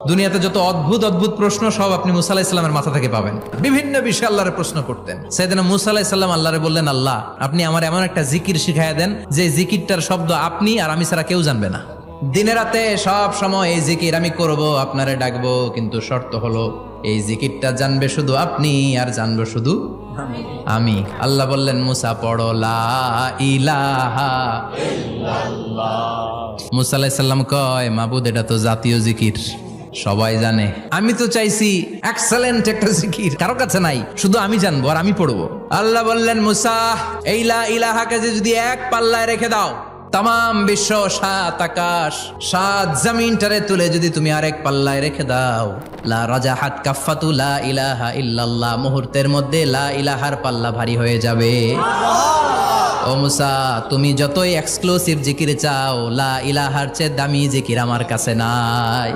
দুনিয়াতে যত অদ্ভুত অদ্ভুত প্রশ্ন সব আপনি মুসা আলাইহিস সালামের মাথা থেকে পাবেন। বিভিন্ন বিষয়ে আল্লাহরে প্রশ্ন করতেন। সাইয়েদনা মুসা আলাইহিস সালাম আল্লাহরে বললেন, আল্লাহ আপনি আমার এমন একটা জিকির শিখাইয়া দেন যে জিকিরটার শব্দ আপনি আর আমি ছাড়া কেউ জানবে না। দিনে রাতে সব সময় এই জিকির আমি করব, আপনারে ডাকবো, কিন্তু শর্ত হলো এই জিকিরটা জানবে শুধু আপনি আর জানবো শুধু আমি। আল্লাহ বললেন, মুসা পড়ো লা ইলাহা ইল্লাল্লাহ। মুসা আলাইহিস সালাম কয়, মাবুদ এটা তো জাতীয় জিকির, সবাই জানে। আমি তো চাইছি এক্সেলেন্ট একটা জিকির, কারো কাছে নাই, শুধু আমি জানবো আর আমি পড়বো। আল্লাহ বললেন, মুসা এই লা ইলাহাকে যদি এক পাল্লায় রেখে দাও, তাম বিশ্ব, 7 আকাশ 7 জমিনটারে তুলে যদি তুমি আরেক পাল্লায় রেখে দাও, লা রাজাহাত কাফাতু লা ইলাহা ইল্লাল্লাহ, মুহূর্তের মধ্যে লা ইলাহার পাল্লা ভারী হয়ে যাবে। ও মুসা, তুমি যতই এক্সক্লুসিভ জিকির চাও, লা ইলাহার চেয়ে দামি জিকির আমার কাছে নাই।